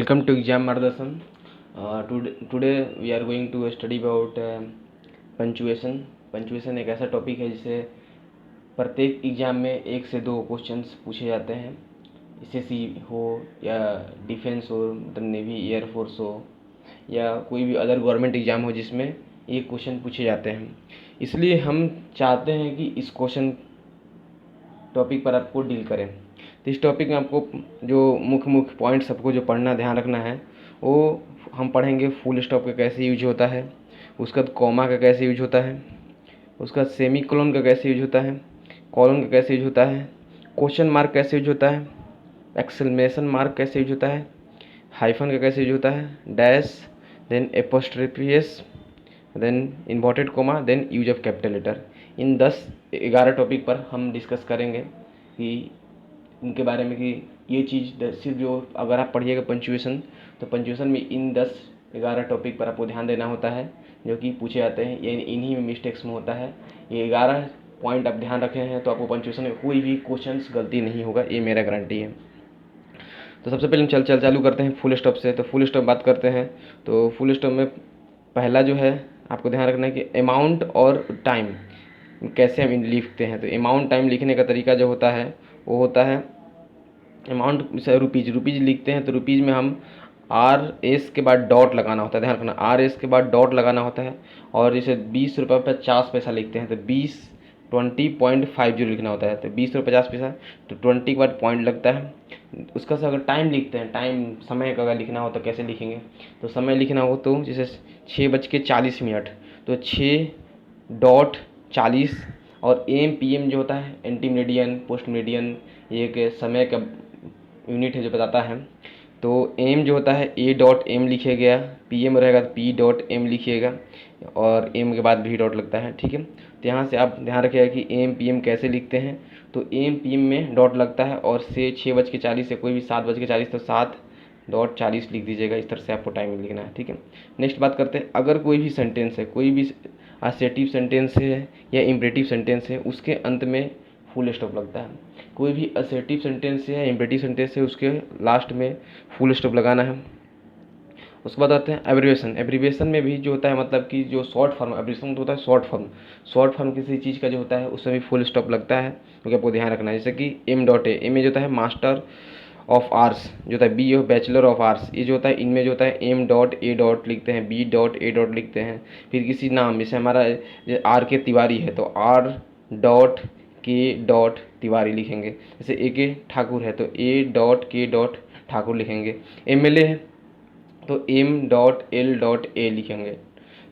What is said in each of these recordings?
Welcome to exam Mardasan. Today we are going to study about punctuation. Punctuation एक ऐसा topic है जिसे प्रत्येक एग्ज़ाम में 1 से 2 क्वेश्चंस पूछे जाते हैं. एसएससी हो या डिफेंस हो, मतलब नेवी एयरफोर्स हो या कोई भी अदर गवर्नमेंट एग्ज़ाम हो जिसमें ये क्वेश्चन पूछे जाते हैं. इसलिए हम चाहते हैं कि इस क्वेश्चन टॉपिक पर आपको डील करें. तो इस टॉपिक में आपको जो मुख्य पॉइंट सबको जो पढ़ना ध्यान रखना है वो हम पढ़ेंगे. फुल स्टॉप का कैसे यूज होता है, उसका कॉमा का कैसे यूज होता है, उसका सेमी कोलन का कैसे यूज होता है, कॉलन का कैसे यूज होता है, क्वेश्चन मार्क कैसे यूज होता है, एक्सक्लेमेशन मार्क कैसे यूज होता है, हाइफन का कैसे यूज होता है, dash, then apostrophes, then inverted comma, then use of capital letter. इन 10-11 टॉपिक पर हम डिस्कस करेंगे कि इनके बारे में कि ये चीज़ सिर्फ जो अगर आप पढ़िएगा पंचुएशन, तो पंचुएशन में इन 10-11 टॉपिक पर आपको ध्यान देना होता है जो कि पूछे जाते हैं. ये इन्हीं में मिस्टेक्स में होता है. ये 11 पॉइंट आप ध्यान रखे हैं तो आपको पंचुएशन में कोई भी क्वेश्चंस गलती नहीं होगा, ये मेरा गारंटी है. तो सबसे पहले हम चालू करते हैं फुल स्टॉप से. तो फुल स्टॉप बात करते हैं. तो फुल स्टॉप में पहला जो है आपको ध्यान रखना है कि अमाउंट और टाइम कैसे हम लिखते हैं. तो अमाउंट टाइम लिखने का तरीका जो होता है वो होता है अमाउंट से रुपीज़ लिखते हैं. तो रुपीज़ में हम आर एस के बाद डॉट लगाना होता है. ध्यान रखना, आर एस के बाद डॉट लगाना होता है. और जैसे 20 रुपये 50 पैसा लिखते हैं तो 20.50 लिखना होता है. तो 20 रुपये 50 पैसा, तो 20 के बाद पॉइंट लगता है. उसका से अगर टाइम लिखते हैं, टाइम समय का अगर लिखना हो तो कैसे लिखेंगे. तो समय लिखना हो तो जैसे 6:40, तो 6.40. और एम पी एम जो होता है एंटी मेरिडियन, पोस्ट मेरिडियन, ये एक समय का यूनिट है जो बताता है. तो एम जो होता है A.M लिखिएगा, पी एम रहेगा तो P.M लिखिएगा और एम के बाद भी डॉट लगता है. ठीक है, तो यहाँ से आप ध्यान रखिएगा कि एम पी एम कैसे लिखते हैं. तो एम पी एम में डॉट लगता है और से 6:40 से कोई भी 7:40 तो 7.40 लिख दीजिएगा. इस तरह से आपको टाइम लिखना है. ठीक है, नेक्स्ट बात करते हैं. अगर कोई भी सेंटेंस है, कोई भी असर्टिव सेंटेंस है या इम्परेटिव सेंटेंस है, उसके अंत में फुल स्टॉप लगता है. कोई भी असर्टिव सेंटेंस है या इम्परेटिव सेंटेंस है उसके लास्ट में फुल स्टॉप लगाना है. उसके बाद आते हैं एब्रिविएशन. एब्रिविएशन में भी जो होता है मतलब कि जो शॉर्ट फॉर्म, एब्रिविएशन तो होता है शॉर्ट फॉर्म किसी चीज़ का जो होता है उसमें भी फुल स्टॉप लगता है, क्योंकि आपको ध्यान रखना है. जैसे कि M.A, एम में जो होता है मास्टर ऑफ आर्ट्स जो होता है, B बैचलर ऑफ आर्ट्स, ये जो होता है इनमें जो होता है M.A लिखते हैं, B.A लिखते हैं. फिर किसी नाम, जैसे हमारा R.K तिवारी है तो R.K तिवारी लिखेंगे. जैसे A.K ठाकुर है तो A.K ठाकुर लिखेंगे. MLA है तो M.L.A लिखेंगे.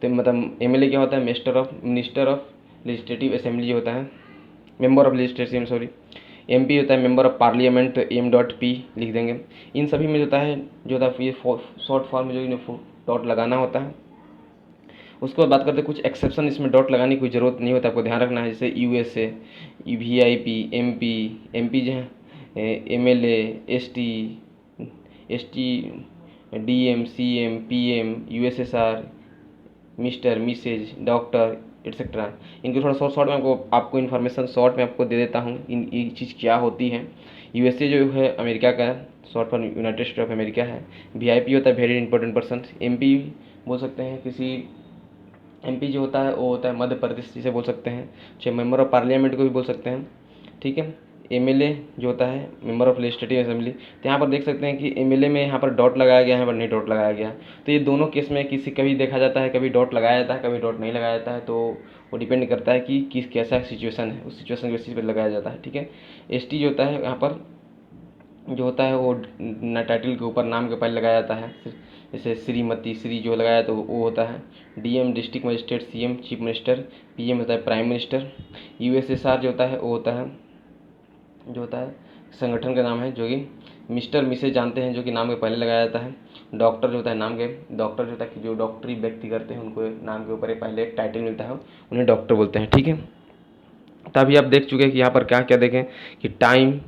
तो मतलब MLA क्या होता है, मिनिस्टर ऑफ लेजिस्लेटिव असेंबली होता है, member of legislative, sorry. MP होता है मेंबर ऑफ पार्लियामेंट, तो M.P लिख देंगे. इन सभी में होता है ये शॉर्ट फॉर्म में जो डॉट लगाना होता है. उसके बाद बात करते हैं कुछ एक्सेप्शन, इसमें डॉट लगाने की कोई ज़रूरत नहीं होता, आपको ध्यान रखना है. जैसे USA, VIP, MP जो है MLA, ST, DM, CM, PM, USSR, Mr, Mrs, doctor etcetera. इनके थोड़ा शॉर्ट में आपको इन्फॉर्मेशन शॉर्ट में आपको दे देता हूँ. ये चीज़ क्या होती है. USA जो है अमेरिका का short form United state of America है. VIP होता है वेरी इंपॉर्टेंट पर्सन. MP बोल सकते हैं किसी, MP जो होता है वो होता है मध्य प्रदेश, जिसे बोल सकते हैं. चाहे मेंबर ऑफ पार्लियामेंट को भी बोल सकते हैं. ठीक है, MLA जो होता है मेंबर ऑफ लेजिस्लेटिव असेंबली. तो यहाँ पर देख सकते हैं कि MLA में यहाँ पर डॉट लगाया गया है, पर नहीं डॉट लगाया गया. तो ये दोनों केस में कभी देखा जाता है, कभी डॉट लगाया जाता है, कभी डॉट नहीं लगाया जाता है. तो वो डिपेंड करता है कि कैसा सिचुएशन है, उस सिचुएशन के बेसिस पर लगाया जाता है. ठीक है, ST जो होता है यहाँ पर जो होता है वो टाइटल के ऊपर नाम के पहले लगाया जाता है. जैसे श्रीमती, श्री जो लगाया तो वो होता है. DM district magistrate, CM chief minister, PM होता है प्राइम मिनिस्टर. USSR जो होता है वो होता है जो होता है संगठन का नाम है, जो कि मिस्टर मिसेज जानते हैं, जो कि नाम के पहले लगाया जाता है. डॉक्टर जो होता है डॉक्टर जो होता है कि जो डॉक्टरी व्यक्ति करते हैं उनको नाम के ऊपर पहले एक टाइटल मिलता है, उन्हें डॉक्टर बोलते हैं. ठीक है, तभी आप देख चुके हैं कि यहाँ पर क्या क्या देखें कि टाइम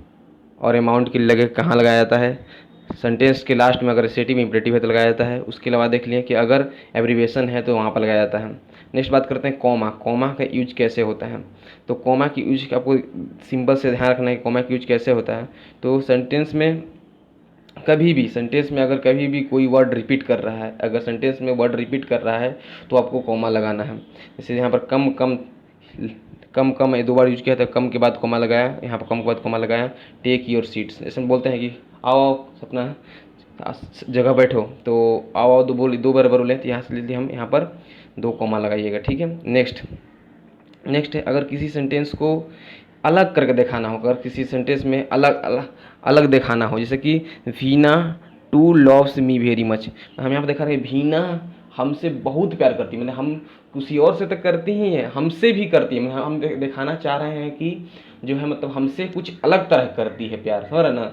और अमाउंट की लगे कहाँ लगाया जाता है. सेंटेंस के लास्ट में अगर एसेटिव इम्परेटिव है तो लगाया जाता है. उसके अलावा देख लिए कि अगर एब्रिविएशन है तो वहाँ पर लगाया जाता है. नेक्स्ट बात करते हैं कॉमा का यूज कैसे होता है. तो कॉमा की यूज आपको सिंपल से ध्यान रखना है कि कॉमा की यूज कैसे होता है. तो सेंटेंस में कभी भी सेंटेंस में अगर कभी भी कोई वर्ड रिपीट कर रहा है, अगर सेंटेंस में वर्ड रिपीट कर रहा है तो आपको कॉमा लगाना है। जैसे यहाँ पर कम कम, कम कम ये 2 बार यूज किया था, कम के बाद कॉमा लगाया, यहाँ पर कम के बाद कॉमा लगाया। टेक योर सीट्स, ऐसे में बोलते हैं कि आओ आओ अपना जगह बैठो, तो आओ आओ 2 बार बोले तो यहाँ से ले लिए हम, यहाँ पर 2 कॉमा लगाइएगा, ठीक है। नेक्स्ट है, अगर किसी सेंटेंस को अलग करके दिखाना हो, अगर किसी सेंटेंस में अलग अलग अलग दिखाना हो, जैसे कि Veena too loves me very much, हम यहाँ पर देखा रहे हैं वीना हमसे बहुत प्यार करती है, मतलब हम किसी और से तो करती ही है, हमसे भी करती है, मतलब हम दिखाना चाह रहे हैं कि जो है मतलब हमसे कुछ अलग तरह करती है प्यार, समझ रहे ना।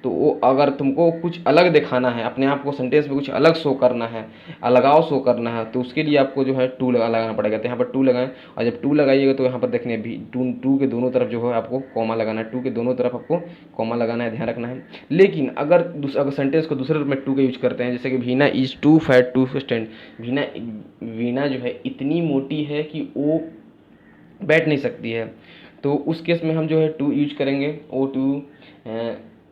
तो वो अगर तुमको कुछ अलग दिखाना है, अपने आप को सेंटेंस में कुछ अलग शो करना है, अलगाव शो करना है, तो उसके लिए आपको जो है टू लगाना पड़ेगा। तो यहाँ पर टू लगाएं, और जब टू लगाइएगा तो यहाँ पर देखने भी टू के दोनों तरफ जो है आपको कॉमा लगाना है, टू के दोनों तरफ आपको कॉमा लगाना है, ध्यान रखना है। लेकिन अगर सेंटेंस को दूसरे रूप में टू का यूज करते हैं, जैसे कि Veena is too fat to stand, Veena जो है इतनी मोटी है कि वो बैठ नहीं सकती है, तो उस केस में हम जो है टू यूज करेंगे। ओ टू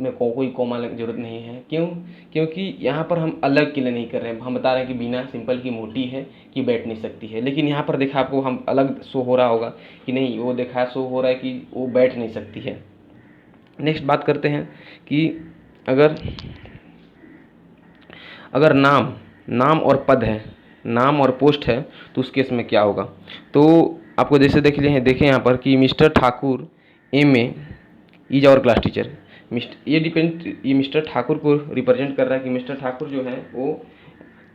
में कोई कॉमा की जरूरत नहीं है, क्यों? क्योंकि यहाँ पर हम अलग के लिए नहीं कर रहे हैं, हम बता रहे हैं कि बीना सिंपल की मोटी है कि बैठ नहीं सकती है। लेकिन यहाँ पर देखा आपको हम अलग शो हो रहा होगा कि नहीं, वो देखा शो हो रहा है कि वो बैठ नहीं सकती है। नेक्स्ट बात करते हैं कि अगर नाम और पद है, नाम और पोस्ट है, तो उस केस में क्या होगा। तो आपको जैसे देखें यहाँ पर कि Mr Thakur MA is our class teacher. ये मिस्टर ठाकुर को रिप्रेजेंट कर रहा है कि मिस्टर ठाकुर जो है वो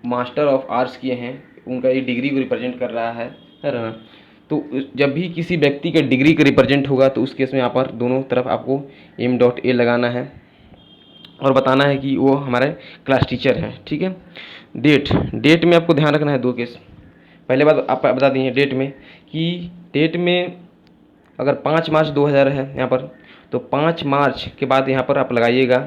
मास्टर ऑफ आर्ट्स किए हैं, उनका ये डिग्री को रिप्रेजेंट कर रहा है ना। तो जब भी किसी व्यक्ति के डिग्री का रिप्रेजेंट होगा तो उस केस में यहाँ पर दोनों तरफ आपको M.A लगाना है और बताना है कि वो हमारे क्लास टीचर हैं, ठीक है। डेट में आपको ध्यान रखना है 2 केस। पहले बात आप बता दिए डेट में कि डेट में अगर 5 मार्च 2000 है यहाँ पर, तो 5 मार्च के बाद यहाँ पर आप लगाइएगा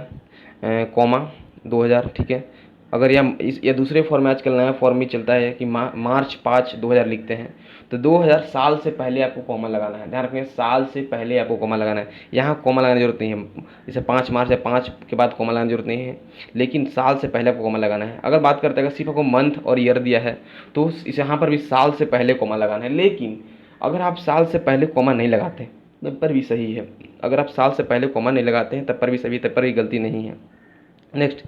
कॉमा 2000, ठीक है। अगर या दूसरे फॉर्म में आजकल नया फॉर्म भी चलता है कि मार्च 5 2000 लिखते हैं, तो 2000 साल से पहले आपको कॉमा लगाना है, ध्यान रखिए साल से पहले आपको कॉमा लगाना है। यहाँ कॉमा लगाने की जरूरत नहीं है, जैसे 5 मार्च या 5 के बाद कॉमा लगाने की जरूरत नहीं है, लेकिन साल से पहले आपको कॉमा लगाना है। अगर बात करते हैं अगर सिर्फ आपको मंथ और ईयर दिया है तो इस यहाँ पर भी साल से पहले कॉमा लगाना है। लेकिन अगर आप साल से पहले कॉमा नहीं लगाते तब पर भी सही है, अगर आप साल से पहले कॉमा नहीं लगाते हैं तब पर भी सही, तब पर भी गलती नहीं है। नेक्स्ट,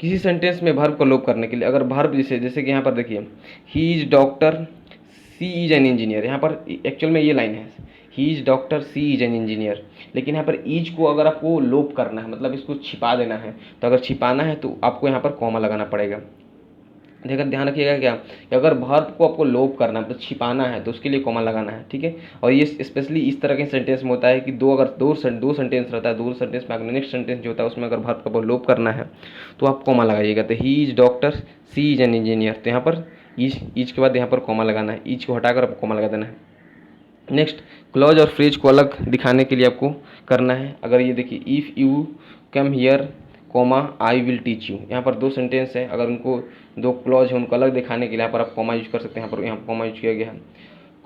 किसी सेंटेंस में वर्ब को लोप करने के लिए अगर वर्ब जैसे कि यहाँ पर देखिए he is doctor she is an engineer, यहाँ पर एक्चुअल में ये लाइन है he is doctor she is an engineer, लेकिन यहाँ पर ईज को अगर आपको लोप करना है, मतलब इसको छिपा देना है, तो अगर छिपाना है तो आपको यहाँ पर कॉमा लगाना पड़ेगा। देखकर ध्यान रखिएगा क्या कि अगर वर्ब को आपको लोप करना है, मतलब छिपाना है, तो उसके लिए कॉमा लगाना है, ठीक है। और ये स्पेशली इस तरह के सेंटेंस में होता है कि अगर दो सेंटेंस रहता है, 2 सेंटेंस में अगर नेक्स्ट सेंटेंस जो होता है उसमें अगर वर्ब को लोप करना है तो आप कॉमा लगाइएगा। तो he is doctor she is an engineer, तो यहाँ पर ईज के बाद यहाँ पर कॉमा लगाना है, ईज को हटाकर आपको कॉमा लगा देना है। नेक्स्ट, क्लॉज और फ्रेज को अलग दिखाने के लिए आपको करना है। अगर ये देखिए if you come here comma I will teach you, यहाँ पर 2 सेंटेंस है, अगर उनको 2 क्लॉज है उनको अलग दिखाने के लिए यहाँ पर आप कॉमा यूज कर सकते हैं। यहाँ पर कॉमा यूज किया गया है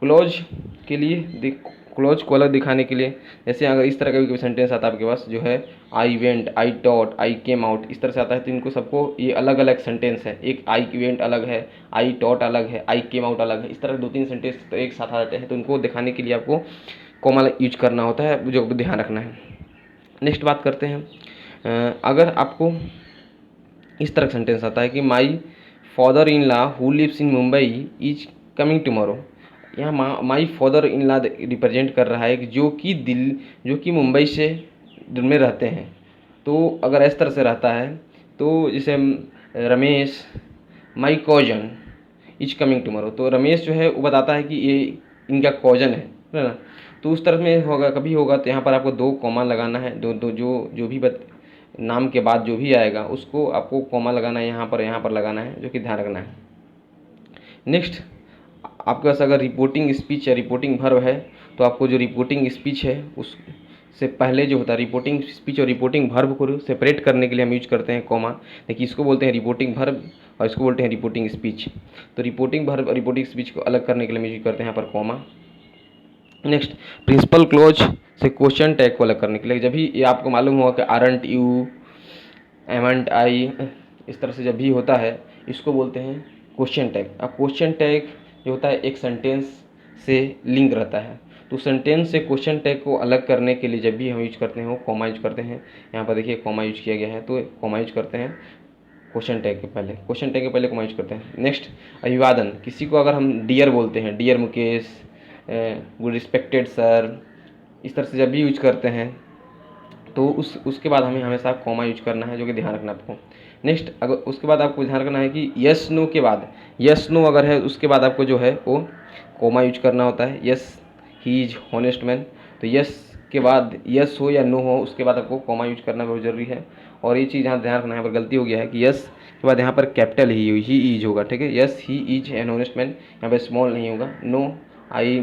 क्लॉज के लिए, क्लॉज को अलग दिखाने के लिए। जैसे अगर इस तरह का भी सेंटेंस आता है आपके पास जो है I went, I taught, I came out, इस तरह से आता है, तो इनको सबको ये अलग अलग सेंटेंस है, एक आई वेंट अलग है, आई टॉट अलग है, आई केम आउट अलग है, इस तरह 2-3 सेंटेंस एक साथ आ जाते हैं, तो उनको दिखाने के लिए आपको कॉमा यूज करना होता है, जो ध्यान रखना है। नेक्स्ट बात करते हैं, अगर आपको इस तरह का सेंटेंस आता है कि my father in law who lives in Mumbai is coming tomorrow, यहाँ my father in law represent कर रहा है कि जो कि मुंबई से में रहते हैं। तो अगर इस तरह से रहता है तो जैसे रमेश माई कॉजन इज कमिंग टुमारो, तो रमेश जो है वो बताता है कि ये इनका कॉजन है ना, तो उस तरह में होगा, कभी होगा तो यहाँ पर आपको 2 कॉमा लगाना है, दो जो भी नाम के बाद जो भी आएगा उसको आपको कॉमा लगाना है, यहाँ पर लगाना है, जो कि ध्यान रखना है। नेक्स्ट, आपके पास अगर रिपोर्टिंग स्पीच या रिपोर्टिंग वर्ब है तो आपको जो रिपोर्टिंग स्पीच है उससे पहले जो होता है रिपोर्टिंग स्पीच और रिपोर्टिंग वर्ब को सेपरेट करने के लिए हम यूज करते हैं कॉमा। देखिए इसको बोलते हैं रिपोर्टिंग वर्ब और इसको बोलते हैं रिपोर्टिंग स्पीच। तो रिपोर्टिंग वर्ब और रिपोर्टिंग स्पीच को अलग करने के लिए हम यूज करते हैं यहाँ पर कॉमा। नेक्स्ट, प्रिंसिपल क्लोज से क्वेश्चन टैग को अलग करने के लिए, जब भी ये आपको मालूम होगा कि आरंट यू एमंट आई, इस तरह से जब भी होता है इसको बोलते हैं क्वेश्चन टैग। अब क्वेश्चन टैग जो होता है एक सेंटेंस से लिंक रहता है, तो सेंटेंस से क्वेश्चन टैग को अलग करने के लिए जब भी हम यूज करते हैं वो कॉमा यूज करते हैं। यहाँ पर देखिए कॉमा यूज किया गया है, तो कॉमा यूज करते हैं क्वेश्चन टैग के पहले, क्वेश्चन टैग के पहले कॉमा यूज करते हैं। नेक्स्ट अभिवादन, किसी को अगर हम डियर बोलते हैं, dear Mukesh, good respected sir, इस तरह से जब भी यूज करते हैं तो उसके बाद हमें हमेशा कॉमा यूज करना है, जो कि ध्यान रखना आपको। नेक्स्ट अगर उसके बाद आपको ध्यान रखना है कि यस नो के बाद, यस नो अगर है उसके बाद आपको जो है वो कॉमा यूज करना होता है। Yes he is honest man, तो यस के बाद यस हो या नो हो उसके बाद आपको कॉमा यूज करना बहुत ज़रूरी है। और ये चीज़ यहाँ ध्यान रखना है, यहाँ पर गलती हो गया है कि यस के बाद यहाँ पर कैपिटल ही इज होगा, ठीक है। Yes he is an honest man, यहाँ पर स्मॉल नहीं होगा। No I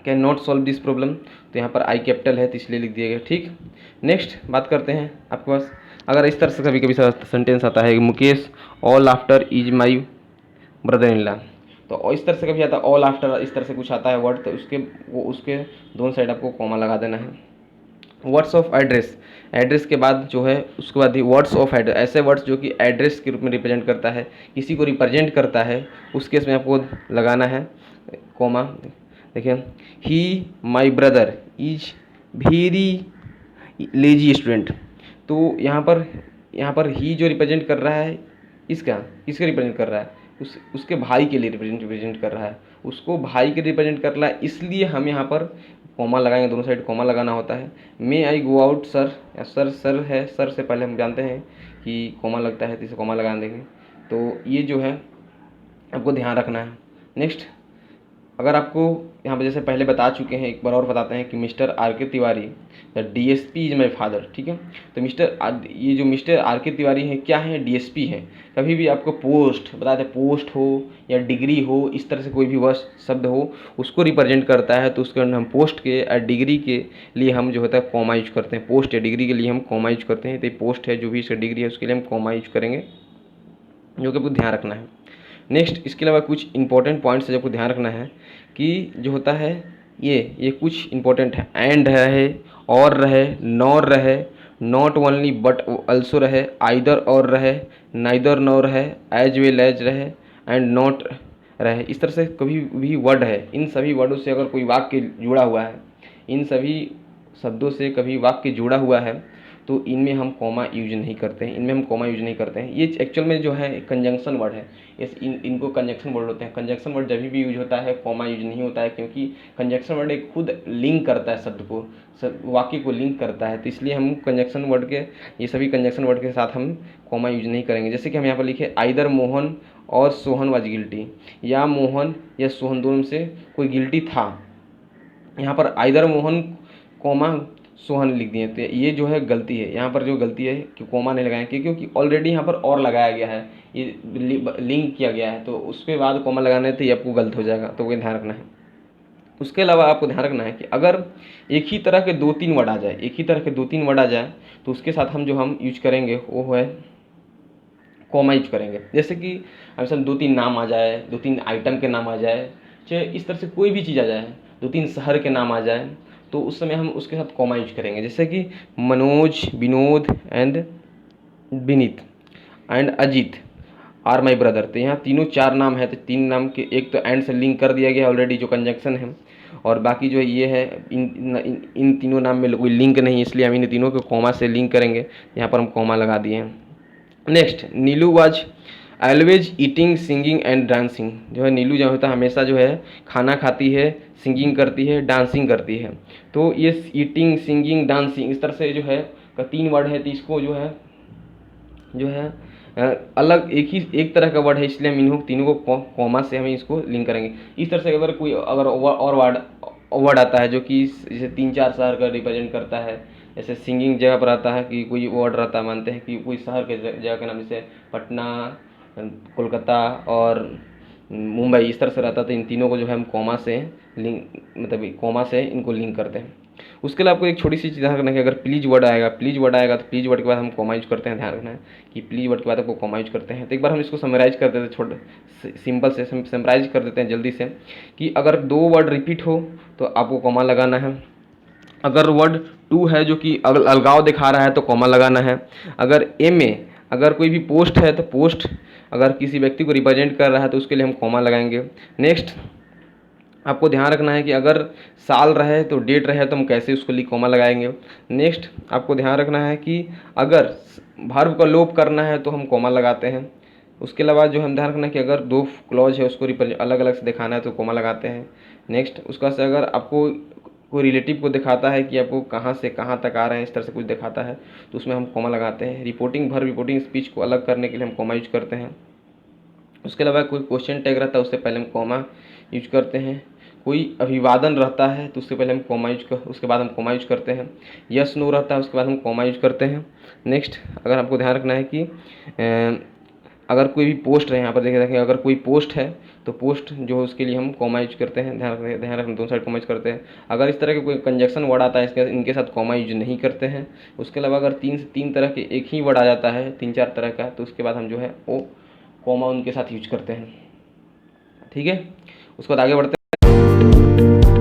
can not solve this problem, तो यहाँ पर आई कैपिटल है तो इसलिए लिख दिया गया, ठीक। नेक्स्ट बात करते हैं आपके पास अगर इस तरह से कभी कभी सेंटेंस आता है Mukesh all after is my brother in law, तो इस तरह से कभी आता है ऑल आफ्टर, इस तरह से कुछ आता है वर्ड, तो उसके दोनों साइड आपको कॉमा लगा देना है। वर्ड्स ऑफ एड्रेस, एड्रेस के बाद जो है उसके बाद वर्ड्स ऑफ एड्रेस, ऐसे वर्ड्स जो कि एड्रेस के रूप में रिप्रेजेंट करता है, किसी को रिप्रेजेंट करता है, उस केस में आपको लगाना है कॉमा। देखिए he my brother is very lazy student, तो यहाँ पर ही जो रिप्रेजेंट कर रहा है किसका रिप्रेजेंट कर रहा है, उसके भाई के लिए रिप्रेजेंट कर रहा है, उसको भाई के रिप्रेजेंट कर रहा है, इसलिए हम यहाँ पर कॉमा लगाएंगे, दोनों साइड कॉमा लगाना होता है। मे आई गो आउट सर, या सर है, सर से पहले हम जानते हैं कि कॉमा लगता है तो इसे कॉमा लगा देंगे, तो ये जो है आपको ध्यान रखना है। नेक्स्ट अगर आपको यहाँ पर जैसे पहले बता चुके हैं, एक बार और बताते हैं कि मिस्टर आर के Tiwari the DSP is my father, ठीक है। तो ये जो मिस्टर आर के तिवारी हैं क्या है, डीएसपी हैं। कभी भी आपको पोस्ट बताते हैं, पोस्ट हो या डिग्री हो, इस तरह से कोई भी वर्ड शब्द हो उसको रिप्रेजेंट करता है, तो उसके अंदर हम पोस्ट के या डिग्री के लिए हम जो होता है कॉमा यूज करते हैं। पोस्ट या डिग्री के लिए हम कॉमा यूज करते हैं, तो ये पोस्ट है जो भी इसका डिग्री है उसके लिए हम कॉमा यूज करेंगे, जो कि आपको ध्यान रखना है। नेक्स्ट इसके अलावा कुछ इंपॉर्टेंट पॉइंट्स है जो आपको ध्यान रखना है कि जो होता है ये कुछ इंपॉर्टेंट है, एंड रहे, और रहे, नॉर रहे, नॉट ओनली बट ऑल्सो रहे, आइदर और रहे, नाइदर नॉर रहे, एज वेल एज रहे, एंड नॉट रहे। इस तरह से कभी भी वर्ड है, इन सभी वर्डों से अगर कोई वाक्य जुड़ा हुआ है, इन सभी शब्दों से कभी वाक्य जुड़ा हुआ है तो इनमें हम कॉमा यूज नहीं करते हैं, ये एक्चुअल में जो है कंजंक्शन वर्ड है, इनको कंजंक्शन वर्ड होते हैं। कंजंक्शन वर्ड जब भी यूज होता है कॉमा यूज नहीं होता है, क्योंकि कंजंक्शन वर्ड एक खुद लिंक करता है शब्द को, वाक्य को लिंक करता है, तो इसलिए हम कंजंक्शन वर्ड के, ये सभी कंजंक्शन वर्ड के साथ हम कॉमा यूज नहीं करेंगे। जैसे कि हम यहाँ पर लिखे आइदर मोहन और सोहन वाज गिल्टी, या मोहन या सोहन दोनों से कोई गिल्टी था, यहाँ पर आइदर मोहन कॉमा सोहन लिख दिए, तो ये जो है गलती है। यहाँ पर जो गलती है कि कोमा नहीं लगाएं, क्योंकि ऑलरेडी यहाँ पर और लगाया गया है, ये लिंक किया गया है, तो उसके बाद कोमा लगाने तो ये आपको गलत हो जाएगा, तो वो ध्यान रखना है। उसके अलावा आपको ध्यान रखना है कि अगर एक ही तरह के दो तीन वर्ड आ जाए, तो उसके साथ हम यूज करेंगे वो है कॉमा यूज करेंगे। जैसे कि हमेशा दो तीन नाम आ जाए, दो तीन आइटम के नाम आ जाए, चाहे इस तरह से कोई भी चीज़ आ जाए, दो तीन शहर के नाम आ जाए, तो उस समय हम उसके साथ कॉमा यूज करेंगे। जैसे कि Manoj, Vinod and Vineet and Ajit are my brother, तो यहाँ तीनों चार नाम है, तो तीन नाम के एक तो एंड से लिंक कर दिया गया ऑलरेडी जो कंजंक्शन है, और बाकी जो है ये है इन तीनों नाम में कोई लिंक नहीं, इसलिए हम इन तीनों को कॉमा से लिंक करेंगे, यहाँ पर हम कॉमा लगा दिए हैं। Next Neelu was always eating, singing and dancing, जो है नीलू जो होता है हमेशा जो है खाना खाती है, सिंगिंग करती है, डांसिंग करती है, तो ये ईटिंग, सिंगिंग, डांसिंग इस तरह से जो है तीन वर्ड है, तो इसको जो है अलग एक तरह का वर्ड है, इसलिए हम इन तीनों को कॉमा से हमें इसको लिंक करेंगे। इस तरह से अगर और वर्ड आता है जो कि जैसे तीन चार शहर का रिप्रेजेंट करता है, जैसे सिंगिंग जगह पर आता है कि कोई वर्ड रहता है, मानते हैं कि कोई शहर के जगह के नाम, जैसे पटना, कोलकाता और मुंबई, इस तरह से रहता है, तो इन तीनों को जो है हम कॉमा से कॉमा से इनको लिंक करते हैं। उसके लिए आपको एक छोटी सी चीज़ ध्यान रखना है कि अगर प्लीज वर्ड आएगा तो प्लीज वर्ड के बाद हम कॉमा यूज करते हैं, ध्यान रखना है कि प्लीज वर्ड के बाद आपको कॉमा यूज करते हैं। तो एक बार हम इसको समराइज कर देते हैं, सिंपल से समराइज कर देते हैं जल्दी से, कि अगर दो वर्ड रिपीट हो तो आपको कॉमा लगाना है, अगर वर्ड टू है जो कि अलगाव दिखा रहा है तो कॉमा लगाना है। अगर ए में अगर कोई भी पोस्ट है तो पोस्ट अगर किसी व्यक्ति को रिप्रेजेंट कर रहा है तो उसके लिए हम कॉमा लगाएंगे। नेक्स्ट आपको ध्यान रखना है कि अगर साल रहे तो डेट रहे तो हम कैसे उसके लिए कॉमा लगाएंगे। नेक्स्ट आपको ध्यान रखना है कि अगर वर्ब का लोप करना है तो हम कॉमा लगाते हैं। उसके अलावा जो हम ध्यान रखना है कि अगर दो क्लॉज है उसको अलग अलग से दिखाना है तो कॉमा लगाते हैं। नेक्स्ट उसका से अगर आपको कोई रिलेटिव को दिखाता है कि आपको कहाँ से कहाँ तक आ रहे हैं, इस तरह से कुछ दिखाता है तो उसमें हम कॉमा लगाते हैं। रिपोर्टिंग वर्ब रिपोर्टिंग स्पीच को अलग करने के लिए हम कॉमा यूज करते हैं। उसके अलावा कोई क्वेश्चन टैग रहता है उससे पहले हम कॉमा यूज करते हैं। कोई अभिवादन रहता है तो उससे पहले हम कॉमा उसके बाद हम कॉमा यूज करते हैं। यस नो रहता है उसके बाद हम कॉमा यूज करते हैं। नेक्स्ट अगर आपको ध्यान रखना है कि अगर कोई भी पोस्ट है, यहाँ पर देखिए अगर कोई पोस्ट है तो पोस्ट जो है उसके लिए हम कॉमा यूज करते हैं। ध्यान रखना दोनों साइड कॉमा यूज करते हैं। अगर इस तरह के कोई कंजक्शन वर्ड आता है इनके साथ कॉमा यूज नहीं करते हैं। उसके अलावा अगर 3 से 3 तरह के एक ही वर्ड आ जाता है 3-4 तरह का तो उसके बाद हम जो है वो कॉमा उनके साथ यूज करते हैं। ठीक है, उसके बाद आगे बढ़ते हैं।